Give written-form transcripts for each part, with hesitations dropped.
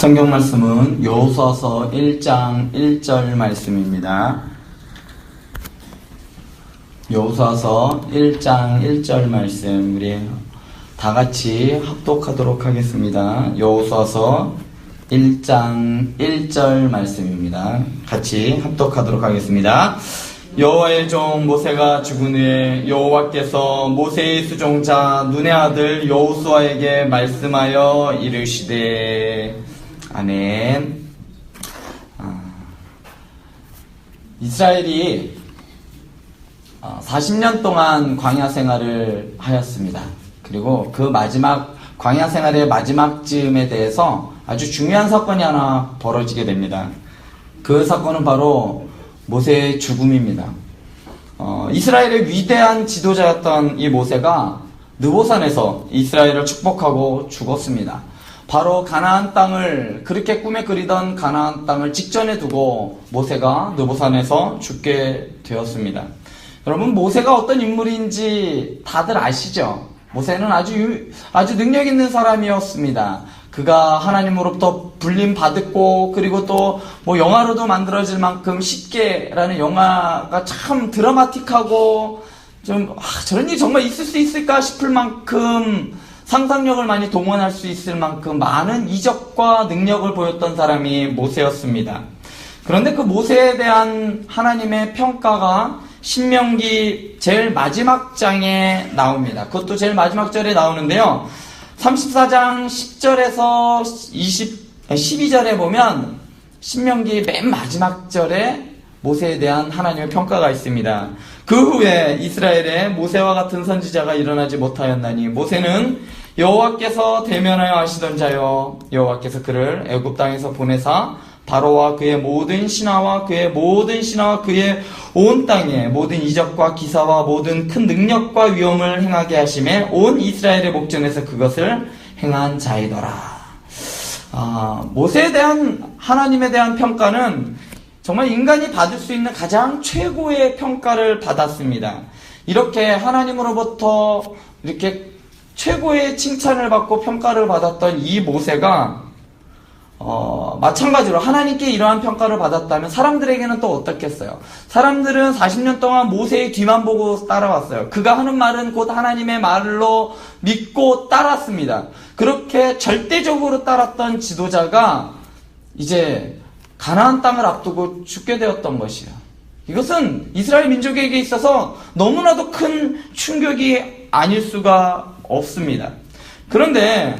성경 말씀은 여호수아서 1장 1절 말씀입니다. 여호수아서 1장 1절 말씀 우리 다 같이 합독하도록 하겠습니다. 여호수아서 1장 1절 말씀입니다. 같이 합독하도록 하겠습니다. 여호와의 종 모세가 죽은 후에 여호와께서 모세의 수종자 눈의 아들 여호수아에게 말씀하여 이르시되 아멘. 이스라엘이 40년 동안 광야 생활을 하였습니다. 그리고 그 마지막 광야 생활의 마지막 즈음에 대해서 아주 중요한 사건이 하나 벌어지게 됩니다. 그 사건은 바로 모세의 죽음입니다. 이스라엘의 위대한 지도자였던 이 모세가 느보산에서 이스라엘을 축복하고 죽었습니다. 바로 가나안 땅을 그렇게 꿈에 그리던 가나안 땅을 직전에 두고 모세가 느보산에서 죽게 되었습니다. 여러분, 모세가 어떤 인물인지 다들 아시죠? 모세는 아주 능력 있는 사람이었습니다. 그가 하나님으로부터 불림 받았고, 그리고 또 영화로도 만들어질 만큼 쉽게라는 영화가 참 드라마틱하고 저런 일이 정말 있을 수 있을까 싶을 만큼 상상력을 많이 동원할 수 있을 만큼 많은 이적과 능력을 보였던 사람이 모세였습니다. 그런데 그 모세에 대한 하나님의 평가가 신명기 제일 마지막 장에 나옵니다. 그것도 제일 마지막 절에 나오는데요. 34장 10절에서 12절에 보면 신명기 맨 마지막 절에 모세에 대한 하나님의 평가가 있습니다. 그 후에 이스라엘에 모세와 같은 선지자가 일어나지 못하였나니 모세는 여호와께서 대면하여 하시던 자여 여호와께서 그를 애굽 땅에서 보내사 바로와 그의 모든 신하와 그의 온 땅에 모든 이적과 기사와 모든 큰 능력과 위엄을 행하게 하심에 온 이스라엘의 목전에서 그것을 행한 자이더라. 모세에 대한 하나님에 대한 평가는 정말 인간이 받을 수 있는 가장 최고의 평가를 받았습니다. 이렇게 하나님으로부터 이렇게 최고의 칭찬을 받고 평가를 받았던 이 모세가 마찬가지로 하나님께 이러한 평가를 받았다면 사람들에게는 또 어떻겠어요? 사람들은 40년 동안 모세의 뒤만 보고 따라왔어요. 그가 하는 말은 곧 하나님의 말로 믿고 따랐습니다. 그렇게 절대적으로 따랐던 지도자가 이제 가나안 땅을 앞두고 죽게 되었던 것이에요. 이것은 이스라엘 민족에게 있어서 너무나도 큰 충격이 아닐 수가 없습니다. 그런데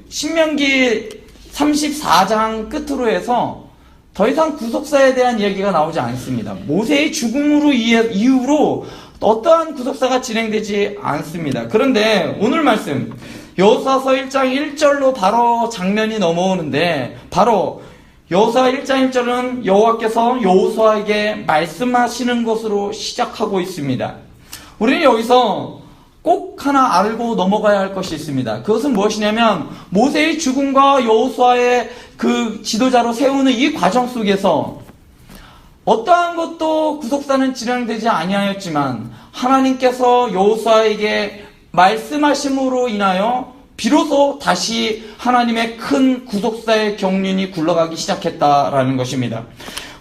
신명기 34장 끝으로 해서 더 이상 구속사에 대한 이야기가 나오지 않습니다. 모세의 죽음으로 이후로 어떠한 구속사가 진행되지 않습니다. 그런데 오늘 말씀 여호수아서 1장 1절로 바로 장면이 넘어오는데 바로 여호수아 1장 1절은 여호와께서 여호수아에게 말씀하시는 것으로 시작하고 있습니다. 우리는 여기서 꼭 하나 알고 넘어가야 할 것이 있습니다. 그것은 무엇이냐면 모세의 죽음과 여호수아의 그 지도자로 세우는 이 과정 속에서 어떠한 것도 구속사는 진행되지 아니하였지만 하나님께서 여호수아에게 말씀하심으로 인하여 비로소 다시 하나님의 큰 구속사의 경륜이 굴러가기 시작했다라는 것입니다.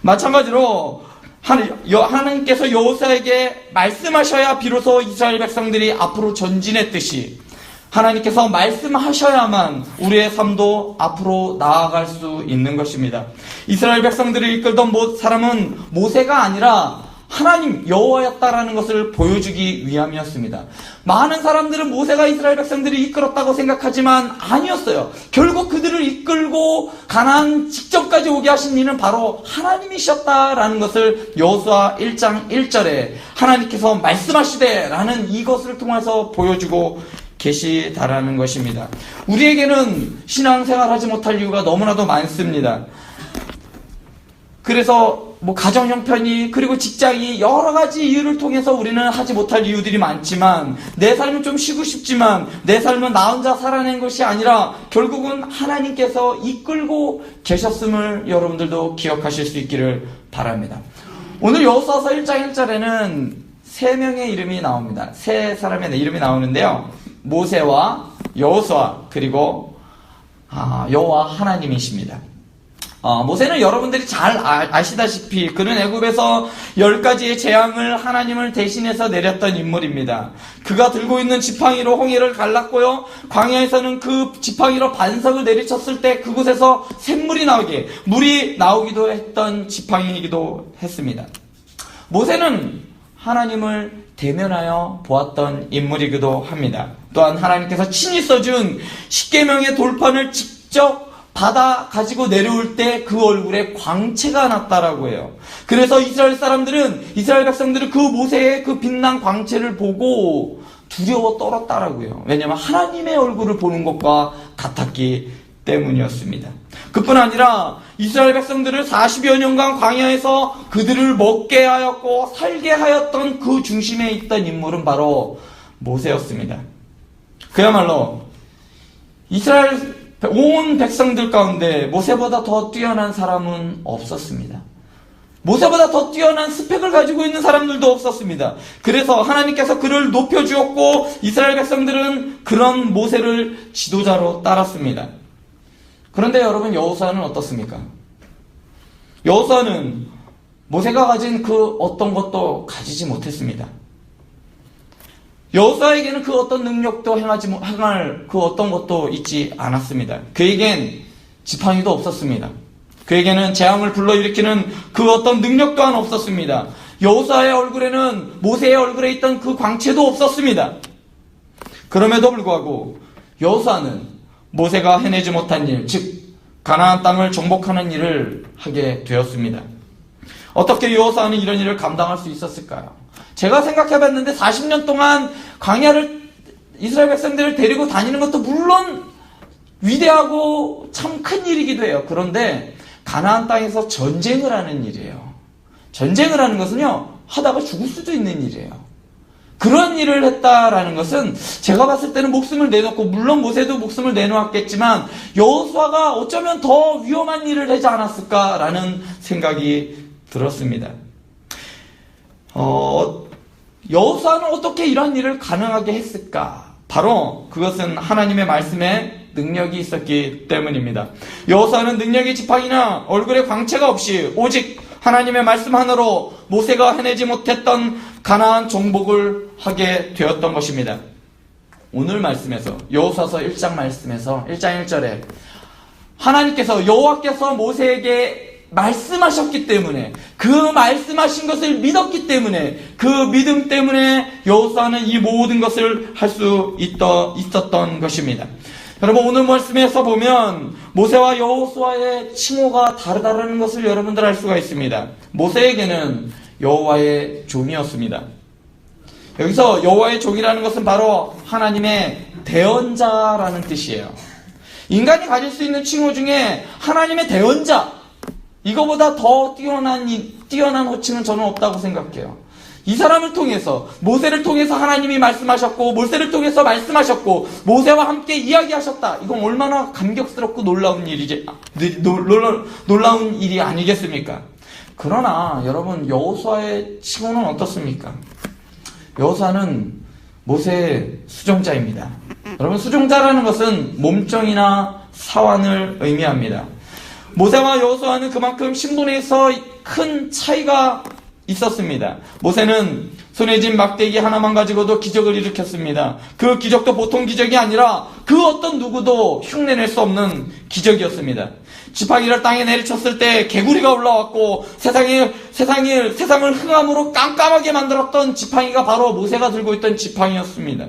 마찬가지로 하나님께서 여호수아에게 말씀하셔야 비로소 이스라엘 백성들이 앞으로 전진했듯이 하나님께서 말씀하셔야만 우리의 삶도 앞으로 나아갈 수 있는 것입니다. 이스라엘 백성들을 이끌던 사람은 모세가 아니라 하나님 여호와였다라는 것을 보여주기 위함이었습니다. 많은 사람들은 모세가 이스라엘 백성들을 이끌었다고 생각하지만 아니었어요. 결국 그들을 이끌고 가나안 직전까지 오게 하신 이는 바로 하나님이셨다라는 것을 여호수아 1장 1절에 하나님께서 말씀하시되라는 이것을 통해서 보여주고 계시다라는 것입니다. 우리에게는 신앙생활하지 못할 이유가 너무나도 많습니다. 그래서 가정 형편이 그리고 직장이 여러 가지 이유를 통해서 우리는 하지 못할 이유들이 많지만 내 삶은 좀 쉬고 싶지만 내 삶은 나 혼자 살아낸 것이 아니라 결국은 하나님께서 이끌고 계셨음을 여러분들도 기억하실 수 있기를 바랍니다. 오늘 여호수아서 1장 1절에는 세 명의 이름이 나옵니다. 세 사람의 이름이 나오는데요. 모세와 여호수아 그리고 여호와 하나님이십니다. 모세는 여러분들이 잘 아시다시피 그는 애굽에서 10가지의 재앙을 하나님을 대신해서 내렸던 인물입니다. 그가 들고 있는 지팡이로 홍해를 갈랐고요. 광야에서는 그 지팡이로 반석을 내리쳤을 때 그곳에서 샘물이 나오게 물이 나오기도 했던 지팡이이기도 했습니다. 모세는 하나님을 대면하여 보았던 인물이기도 합니다. 또한 하나님께서 친히 써준 십계명의 돌판을 직접 받아 가지고 내려올 때 그 얼굴에 광채가 났다라고 해요. 그래서 이스라엘 백성들은 그 모세의 그 빛난 광채를 보고 두려워 떨었다라고 해요. 왜냐하면 하나님의 얼굴을 보는 것과 같았기 때문이었습니다. 그뿐 아니라 이스라엘 백성들을 40여 년간 광야에서 그들을 먹게 하였고 살게 하였던 그 중심에 있던 인물은 바로 모세였습니다. 그야말로 이스라엘 온 백성들 가운데 모세보다 더 뛰어난 사람은 없었습니다. 모세보다 더 뛰어난 스펙을 가지고 있는 사람들도 없었습니다. 그래서 하나님께서 그를 높여주었고 이스라엘 백성들은 그런 모세를 지도자로 따랐습니다. 그런데 여러분, 여호수아는 어떻습니까? 여호수아는 모세가 가진 그 어떤 것도 가지지 못했습니다. 여호수아에게는 그 어떤 능력도 행할 그 어떤 것도 있지 않았습니다. 그에겐 지팡이도 없었습니다. 그에게는 재앙을 불러일으키는 그 어떤 능력 또한 없었습니다. 여호수아의 얼굴에는 모세의 얼굴에 있던 그 광채도 없었습니다. 그럼에도 불구하고 여호수아는 모세가 해내지 못한 일, 즉 가나안 땅을 정복하는 일을 하게 되었습니다. 어떻게 여호수아는 이런 일을 감당할 수 있었을까요? 제가 생각해봤는데 40년 동안 광야를 이스라엘 백성들을 데리고 다니는 것도 물론 위대하고 참 큰 일이기도 해요. 그런데 가나안 땅에서 전쟁을 하는 일이에요. 전쟁을 하는 것은요, 하다가 죽을 수도 있는 일이에요. 그런 일을 했다라는 것은 제가 봤을 때는 목숨을 내놓고, 물론 모세도 목숨을 내놓았겠지만 여호수아가 어쩌면 더 위험한 일을 하지 않았을까라는 생각이 들었습니다. 여호수아는 어떻게 이런 일을 가능하게 했을까? 바로 그것은 하나님의 말씀에 능력이 있었기 때문입니다. 여호수아는 능력의 지팡이나 얼굴에 광채가 없이 오직 하나님의 말씀 하나로 모세가 해내지 못했던 가나안 정복을 하게 되었던 것입니다. 오늘 말씀에서 여호수아서 1장 말씀에서 1장 1절에 하나님께서 여호와께서 모세에게 말씀하셨기 때문에, 그 말씀하신 것을 믿었기 때문에, 그 믿음 때문에 여호수아는 이 모든 것을 할 수 있었던 것입니다. 여러분, 오늘 말씀에서 보면 모세와 여호수아의 칭호가 다르다는 것을 여러분들 알 수가 있습니다. 모세에게는 여호와의 종이었습니다. 여기서 여호와의 종이라는 것은 바로 하나님의 대언자라는 뜻이에요. 인간이 가질 수 있는 칭호 중에 하나님의 대언자, 이거보다 더 뛰어난 호칭은 저는 없다고 생각해요. 이 사람을 통해서, 모세를 통해서 하나님이 말씀하셨고, 모세를 통해서 말씀하셨고, 모세와 함께 이야기하셨다. 이건 얼마나 감격스럽고 놀라운 일이 아니겠습니까? 그러나 여러분, 여호수아의 칭호는 어떻습니까? 여호수아는 모세의 수종자입니다. 여러분, 수종자라는 것은 몸종이나 사환을 의미합니다. 모세와 여호수아는 그만큼 신분에서 큰 차이가 있었습니다. 모세는 손에 쥔 막대기 하나만 가지고도 기적을 일으켰습니다. 그 기적도 보통 기적이 아니라 그 어떤 누구도 흉내낼 수 없는 기적이었습니다. 지팡이를 땅에 내리쳤을 때 개구리가 올라왔고 세상을 흑암으로 깜깜하게 만들었던 지팡이가 바로 모세가 들고 있던 지팡이였습니다.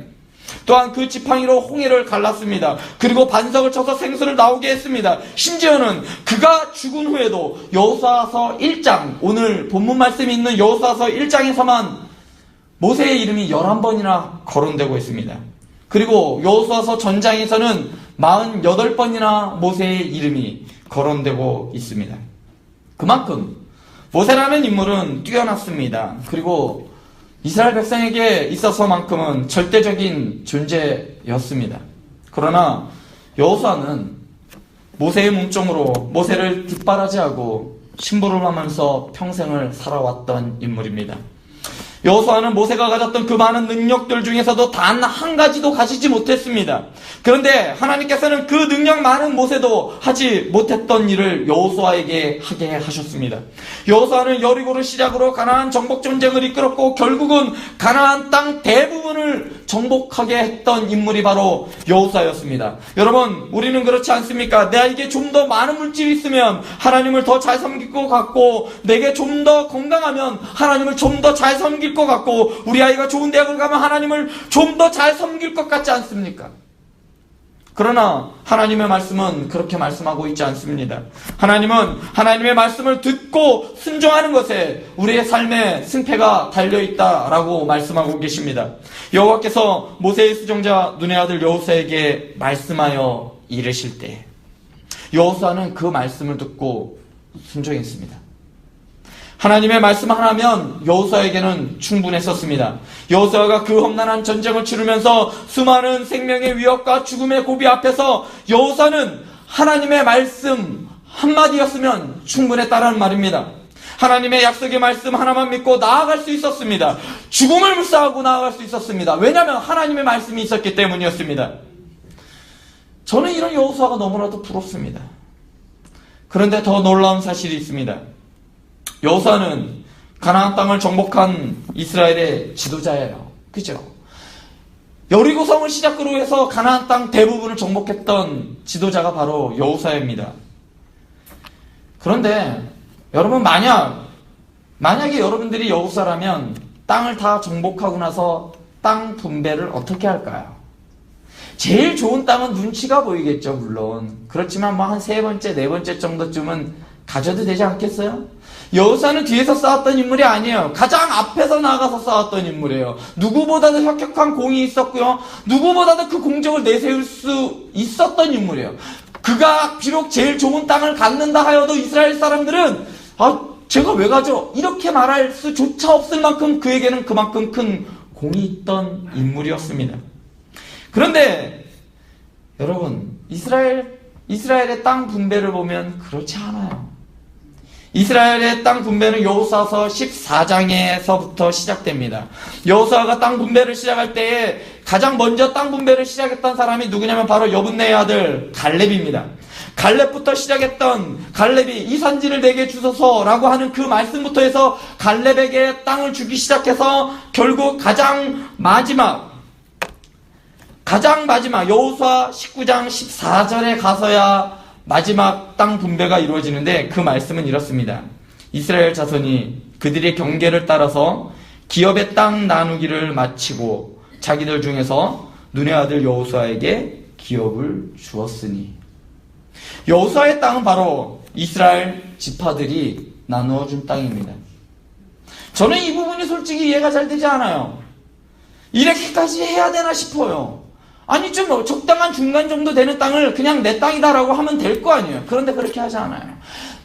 또한 그 지팡이로 홍해를 갈랐습니다. 그리고 반석을 쳐서 생수를 나오게 했습니다. 심지어는 그가 죽은 후에도 여호수아서 1장, 오늘 본문 말씀이 있는 여호수아서 1장에서만 모세의 이름이 11번이나 거론되고 있습니다. 그리고 여호수아서 전장에서는 48번이나 모세의 이름이 거론되고 있습니다. 그만큼 모세라는 인물은 뛰어났습니다. 그리고 이스라엘 백성에게 있어서만큼은 절대적인 존재였습니다. 그러나 여호수아는 모세의 몸종으로 모세를 뒷바라지하고 심부름하면서 평생을 살아왔던 인물입니다. 여호수아는 모세가 가졌던 그 많은 능력들 중에서도 단 한 가지도 가지지 못했습니다. 그런데 하나님께서는 그 능력 많은 모세도 하지 못했던 일을 여호수아에게 하게 하셨습니다. 여호수아는 여리고를 시작으로 가나안 정복 전쟁을 이끌었고 결국은 가나안 땅 대부분을 정복하게 했던 인물이 바로 여호수아였습니다. 여러분, 우리는 그렇지 않습니까? 내게 좀 더 많은 물질이 있으면 하나님을 더 잘 섬길 것 같고, 내게 좀 더 건강하면 하나님을 좀 더 잘 섬길 것 같고, 우리 아이가 좋은 대학을 가면 하나님을 좀 더 잘 섬길 것 같지 않습니까? 그러나 하나님의 말씀은 그렇게 말씀하고 있지 않습니다. 하나님은 하나님의 말씀을 듣고 순종하는 것에 우리의 삶의 승패가 달려있다라고 말씀하고 계십니다. 여호와께서 모세의 수종자 눈의 아들 여호수아에게 말씀하여 이르실 때 여호수아는 그 말씀을 듣고 순종했습니다. 하나님의 말씀 하나면 여호수아에게는 충분했었습니다. 여호수아가 그 험난한 전쟁을 치르면서 수많은 생명의 위협과 죽음의 고비 앞에서 여호수아는 하나님의 말씀 한마디였으면 충분했다라는 말입니다. 하나님의 약속의 말씀 하나만 믿고 나아갈 수 있었습니다. 죽음을 무사하고 나아갈 수 있었습니다. 왜냐하면 하나님의 말씀이 있었기 때문이었습니다. 저는 이런 여호수아가 너무나도 부럽습니다. 그런데 더 놀라운 사실이 있습니다. 여호수아는 가나안 땅을 정복한 이스라엘의 지도자예요. 그죠? 여리고성을 시작으로 해서 가나안 땅 대부분을 정복했던 지도자가 바로 여호수아입니다. 그런데 여러분, 만약에 여러분들이 여호수아라면 땅을 다 정복하고 나서 땅 분배를 어떻게 할까요? 제일 좋은 땅은 눈치가 보이겠죠, 물론. 그렇지만 뭐 한 세 번째, 네 번째 정도쯤은 가져도 되지 않겠어요? 여호수아는 뒤에서 싸웠던 인물이 아니에요. 가장 앞에서 나가서 싸웠던 인물이에요. 누구보다도 혁혁한 공이 있었고요. 누구보다도 그 공적을 내세울 수 있었던 인물이에요. 그가 비록 제일 좋은 땅을 갖는다 하여도 이스라엘 사람들은 제가 왜 가죠? 이렇게 말할 수조차 없을 만큼 그에게는 그만큼 큰 공이 있던 인물이었습니다. 그런데 여러분, 이스라엘의 땅 분배를 보면 그렇지 않아요. 이스라엘의 땅 분배는 여호수아서 14장에서부터 시작됩니다. 여호수아가 땅 분배를 시작할 때에 가장 먼저 땅 분배를 시작했던 사람이 누구냐면 바로 여분네의 아들 갈렙입니다. 갈렙부터 시작했던, 갈렙이 이 산지를 내게 주소서라고 하는 그 말씀부터 해서 갈렙에게 땅을 주기 시작해서 결국 가장 마지막 여호수아 19장 14절에 가서야 마지막 땅 분배가 이루어지는데, 그 말씀은 이렇습니다. 이스라엘 자손이 그들의 경계를 따라서 기업의 땅 나누기를 마치고 자기들 중에서 눈의 아들 여호수아에게 기업을 주었으니. 여호수아의 땅은 바로 이스라엘 지파들이 나누어 준 땅입니다. 저는 이 부분이 솔직히 이해가 잘 되지 않아요. 이렇게까지 해야 되나 싶어요. 아니, 좀 적당한 중간 정도 되는 땅을 그냥 내 땅이다라고 하면 될 거 아니에요. 그런데 그렇게 하지 않아요.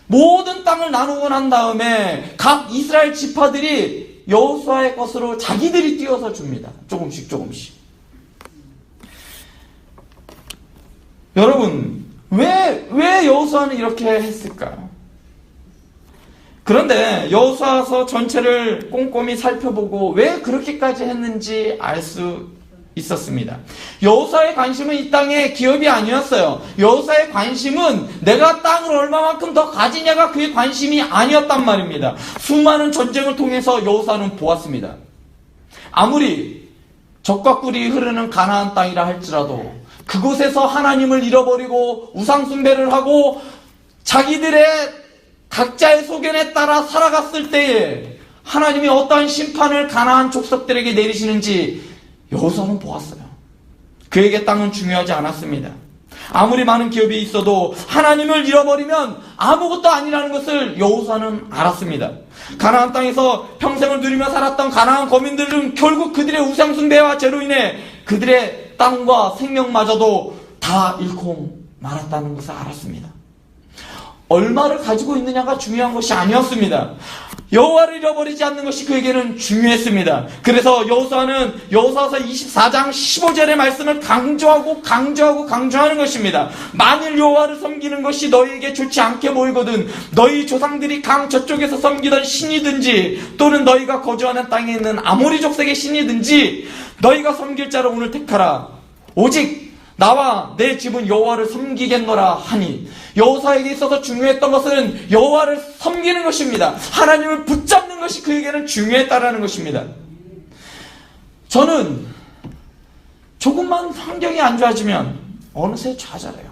모든 땅을 나누고 난 다음에 각 이스라엘 지파들이 여호수아의 것으로 자기들이 띄워서 줍니다. 조금씩. 여러분, 왜 여호수아는 이렇게 했을까요? 그런데 여호수아서 전체를 꼼꼼히 살펴보고 왜 그렇게까지 했는지 알 수 있었습니다. 여호수아의 관심은 이 땅의 기업이 아니었어요. 여호수아의 관심은 내가 땅을 얼마만큼 더 가지냐가 그의 관심이 아니었단 말입니다. 수많은 전쟁을 통해서 여호수아는 보았습니다. 아무리 적과 꿀이 흐르는 가나안 땅이라 할지라도 그곳에서 하나님을 잃어버리고 우상숭배를 하고 자기들의 각자의 소견에 따라 살아갔을 때에 하나님이 어떠한 심판을 가나안 족속들에게 내리시는지 여호수아는 보았어요. 그에게 땅은 중요하지 않았습니다. 아무리 많은 기업이 있어도 하나님을 잃어버리면 아무것도 아니라는 것을 여호수아는 알았습니다. 가나안 땅에서 평생을 누리며 살았던 가나안 거민들은 결국 그들의 우상숭배와 죄로 인해 그들의 땅과 생명마저도 다 잃고 말았다는 것을 알았습니다. 얼마를 가지고 있느냐가 중요한 것이 아니었습니다. 여호와를 잃어버리지 않는 것이 그에게는 중요했습니다. 그래서 여호수아서 24장 15절의 말씀을 강조하는 것입니다. 만일 여호와를 섬기는 것이 너희에게 좋지 않게 보이거든 너희 조상들이 강 저쪽에서 섬기던 신이든지 또는 너희가 거주하는 땅에 있는 아모리 족속의 신이든지 너희가 섬길 자를 오늘 택하라. 오직 나와 내 집은 여호와를 섬기겠노라 하니, 여호수아에게 있어서 중요했던 것은 여호와를 섬기는 것입니다. 하나님을 붙잡는 것이 그에게는 중요했다라는 것입니다. 저는 조금만 환경이 안 좋아지면 어느새 좌절해요.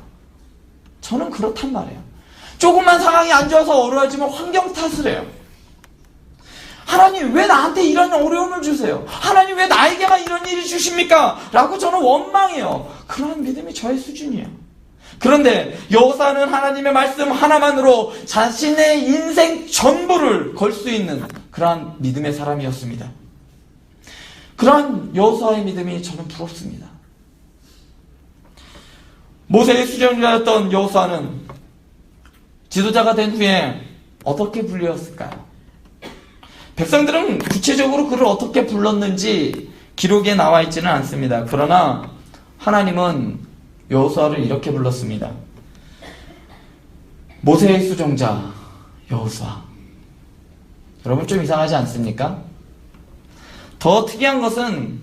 저는 그렇단 말이에요. 조금만 상황이 안 좋아서 어려워지면 환경 탓을 해요. 하나님 왜 나한테 이런 어려움을 주세요? 하나님 왜 나에게만 이런 일이 주십니까? 라고 저는 원망해요. 그런 믿음이 저의 수준이에요. 그런데 여호수아는 하나님의 말씀 하나만으로 자신의 인생 전부를 걸 수 있는 그러한 믿음의 사람이었습니다. 그러한 여호수아의 믿음이 저는 부럽습니다. 모세의 수종자였던 여호수아는 지도자가 된 후에 어떻게 불렸을까요? 백성들은 구체적으로 그를 어떻게 불렀는지 기록에 나와 있지는 않습니다. 그러나 하나님은 여호수아를 이렇게 불렀습니다. 모세의 수종자 여호수아. 여러분 좀 이상하지 않습니까? 더 특이한 것은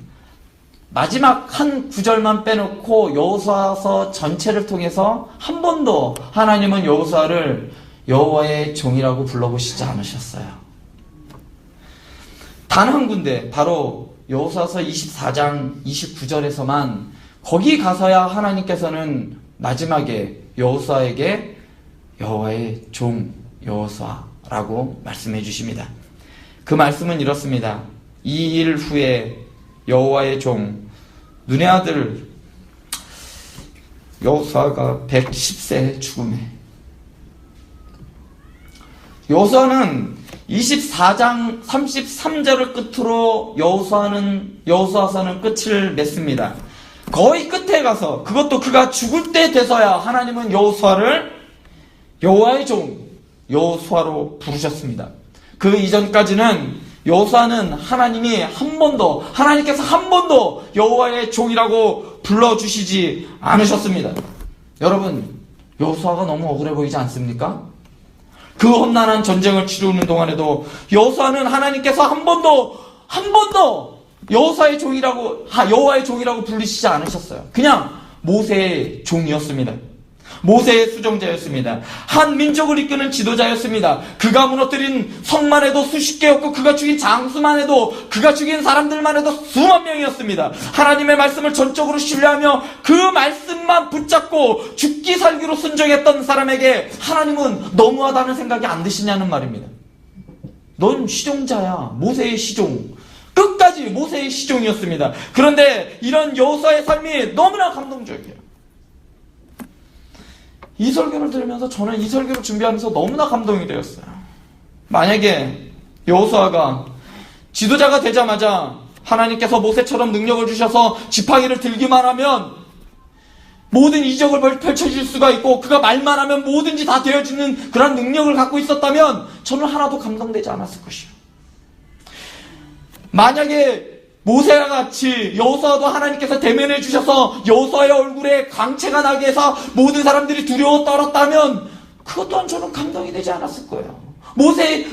마지막 한 구절만 빼놓고 여호수아서 전체를 통해서 한 번도 하나님은 여호수아를 여호와의 종이라고 불러보시지 않으셨어요. 단 한 군데, 바로 여호수아서 24장 29절에서만 거기 가서야 하나님께서는 마지막에 여호수아에게 여호와의 종 여호수아라고 말씀해 주십니다. 그 말씀은 이렇습니다. 이 일 후에 여호와의 종 눈의 아들 여호수아가 110세 죽음에, 여호수아는 24장 33절을 끝으로 여호수아서는 끝을 맺습니다. 거의 끝에 가서, 그것도 그가 죽을 때 돼서야 하나님은 여호수아를 여호와의 종 여호수아로 부르셨습니다. 그 이전까지는 여호수아는 하나님께서 한 번도 여호와의 종이라고 불러주시지 않으셨습니다. 여러분, 여호수아가 너무 억울해 보이지 않습니까? 그 험난한 전쟁을 치르는 동안에도 여호수아는 하나님께서 한 번도 여호와의 종이라고 부르시지 않으셨어요. 그냥 모세의 종이었습니다. 모세의 수종자였습니다. 한 민족을 이끄는 지도자였습니다. 그가 무너뜨린 성만 해도 수십 개였고, 그가 죽인 장수만 해도, 그가 죽인 사람들만 해도 수만 명이었습니다. 하나님의 말씀을 전적으로 신뢰하며 그 말씀만 붙잡고 죽기 살기로 순종했던 사람에게 하나님은 너무하다는 생각이 안 드시냐는 말입니다. 넌 시종자야. 모세의 시종. 끝까지 모세의 시종이었습니다. 그런데 이런 여호수아의 삶이 너무나 감동적이에요. 이 설교를 들으면서 저는 이 설교를 준비하면서 너무나 감동이 되었어요. 만약에 여호수아가 지도자가 되자마자 하나님께서 모세처럼 능력을 주셔서 지팡이를 들기만 하면 모든 이적을 펼쳐질 수가 있고, 그가 말만 하면 뭐든지 다 되어지는 그런 능력을 갖고 있었다면 저는 하나도 감동되지 않았을 것이요. 만약에 모세와 같이 여호수아도 하나님께서 대면해 주셔서 여호수아의 얼굴에 광채가 나게 해서 모든 사람들이 두려워 떨었다면 그것 또한 저는 감동이 되지 않았을 거예요.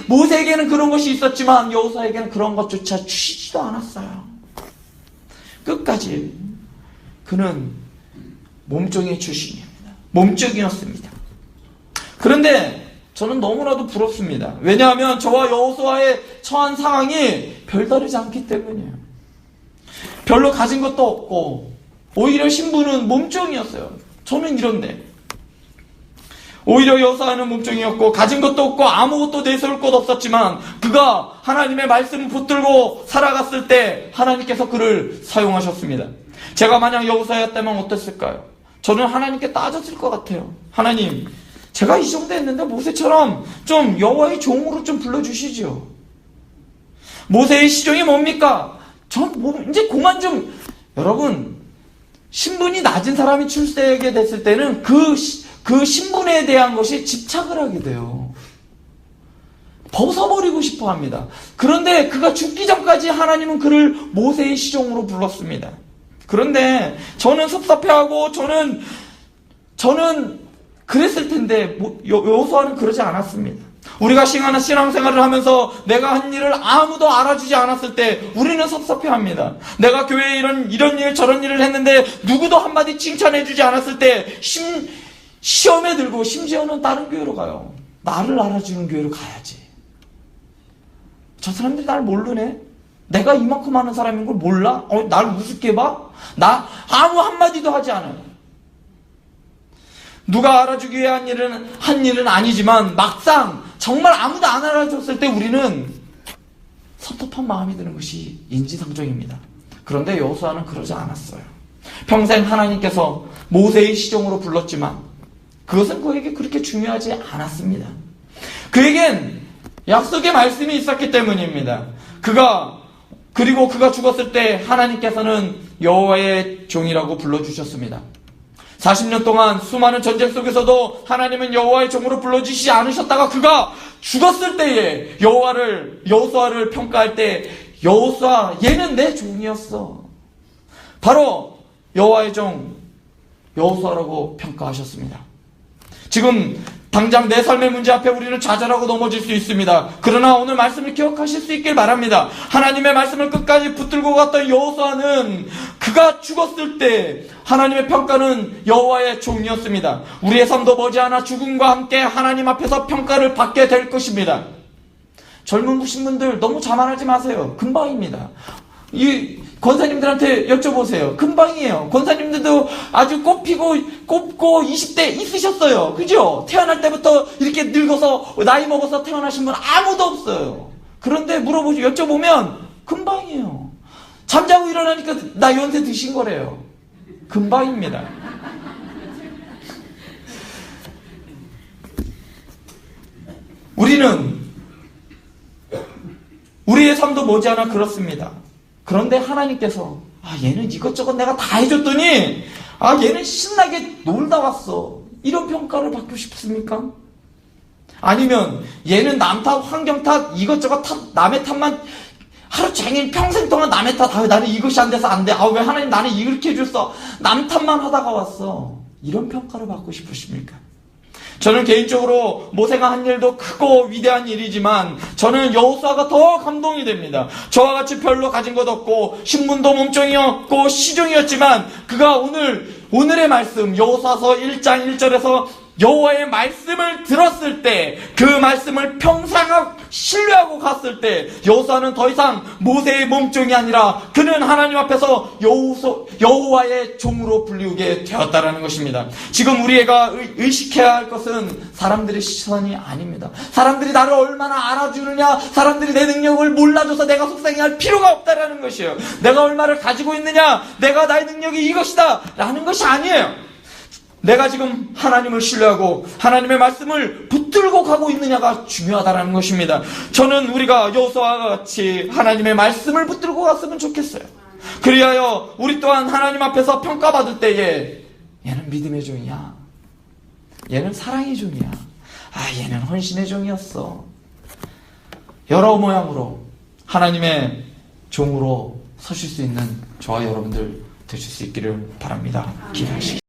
모세에게는 그런 것이 있었지만 여호수아에게는 그런 것조차 주시지도 않았어요. 끝까지 그는 몸종의 출신입니다. 몸종이었습니다. 그런데 저는 너무나도 부럽습니다. 왜냐하면 저와 여호수아의 처한 상황이 별다르지 않기 때문이에요. 별로 가진 것도 없고 오히려 신부는 몸종이었어요. 저는 이런데 오히려 여호수아는 몸종이었고 가진 것도 없고 아무것도 내세울 것 없었지만 그가 하나님의 말씀을 붙들고 살아갔을 때 하나님께서 그를 사용하셨습니다. 제가 만약 여호수아였다면 어땠을까요? 저는 하나님께 따졌을 것 같아요. 하나님, 제가 이 정도 했는데 모세처럼 좀 여호와의 종으로 좀 불러주시죠. 모세의 시종이 뭡니까? 이제 그만 좀, 여러분, 신분이 낮은 사람이 출세하게 됐을 때는 그 신분에 대한 것이 집착을 하게 돼요. 벗어버리고 싶어 합니다. 그런데 그가 죽기 전까지 하나님은 그를 모세의 시종으로 불렀습니다. 그런데 저는 섭섭해하고 저는 그랬을 텐데 여호수아는 그러지 않았습니다. 우리가 신앙생활을 하면서 내가 한 일을 아무도 알아주지 않았을 때 우리는 섭섭해합니다. 내가 교회에 이런 일 저런 일을 했는데 누구도 한마디 칭찬해주지 않았을 때 시험에 들고 심지어는 다른 교회로 가요. 나를 알아주는 교회로 가야지. 저 사람들이 날 모르네? 내가 이만큼 하는 사람인 걸 몰라? 날 우습게 봐? 나 아무 한마디도 하지 않아요. 누가 알아주기 위해 한 일은 아니지만 막상 정말 아무도 안 알아줬을 때 우리는 섭섭한 마음이 드는 것이 인지상정입니다. 그런데 여호수아는 그러지 않았어요. 평생 하나님께서 모세의 시종으로 불렀지만 그것은 그에게 그렇게 중요하지 않았습니다. 그에겐 약속의 말씀이 있었기 때문입니다. 그리고 그가 죽었을 때 하나님께서는 여호와의 종이라고 불러주셨습니다. 40년 동안 수많은 전쟁 속에서도 하나님은 여호와의 종으로 불러주시지 않으셨다가 그가 죽었을 때에 여호수아를 평가할 때 여호수아 얘는 내 종이었어. 바로 여호와의 종 여호수아라고 평가하셨습니다. 지금 당장 내 삶의 문제 앞에 우리는 좌절하고 넘어질 수 있습니다. 그러나 오늘 말씀을 기억하실 수 있길 바랍니다. 하나님의 말씀을 끝까지 붙들고 갔던 여호수아는 그가 죽었을 때 하나님의 평가는 여호와의 종이었습니다. 우리의 삶도 머지않아 죽음과 함께 하나님 앞에서 평가를 받게 될 것입니다. 젊으신 분들 너무 자만하지 마세요. 금방입니다. 이 권사님들한테 여쭤보세요. 금방이에요. 권사님들도 아주 꼽고 20대 있으셨어요. 그죠? 태어날 때부터 이렇게 늙어서 나이 먹어서 태어나신 분 아무도 없어요. 그런데 여쭤보면 금방이에요. 잠자고 일어나니까 나 연세 드신 거래요. 금방입니다. 우리는 우리의 삶도 머지않아 그렇습니다. 그런데 하나님께서 얘는 이것저것 내가 다 해줬더니 얘는 신나게 놀다 왔어. 이런 평가를 받고 싶습니까? 아니면 얘는 남 탓, 환경 탓, 이것저것 탓, 남의 탓만 하루 종일 평생 동안 남의 탓, 나는 이것이 안 돼서 안 돼. 왜 하나님 나는 이렇게 해줬어. 남 탓만 하다가 왔어. 이런 평가를 받고 싶으십니까? 저는 개인적으로 모세가 한 일도 크고 위대한 일이지만 저는 여호수아가 더 감동이 됩니다. 저와 같이 별로 가진 것 없고 신분도 몸종이었고 시종이었지만 그가 오늘의 말씀 여호수아서 1장 1절에서 여호와의 말씀을 들었을 때 그 말씀을 평생 신뢰하고 갔을 때 여호수아는 더 이상 모세의 몸종이 아니라 그는 하나님 앞에서 여호와의 종으로 불리우게 되었다라는 것입니다. 지금 우리가 의식해야 할 것은 사람들의 시선이 아닙니다. 사람들이 나를 얼마나 알아주느냐, 사람들이 내 능력을 몰라줘서 내가 속상해할 필요가 없다라는 것이에요. 내가 얼마를 가지고 있느냐, 내가 나의 능력이 이것이다 라는 것이 아니에요. 내가 지금 하나님을 신뢰하고 하나님의 말씀을 붙들고 가고 있느냐가 중요하다는 것입니다. 저는 우리가 여호수아와 같이 하나님의 말씀을 붙들고 갔으면 좋겠어요. 그리하여 우리 또한 하나님 앞에서 평가받을 때에 얘는 믿음의 종이야, 얘는 사랑의 종이야, 얘는 헌신의 종이었어, 여러 모양으로 하나님의 종으로 서실 수 있는 저와 여러분들 되실 수 있기를 바랍니다. 기도하시겠습니다.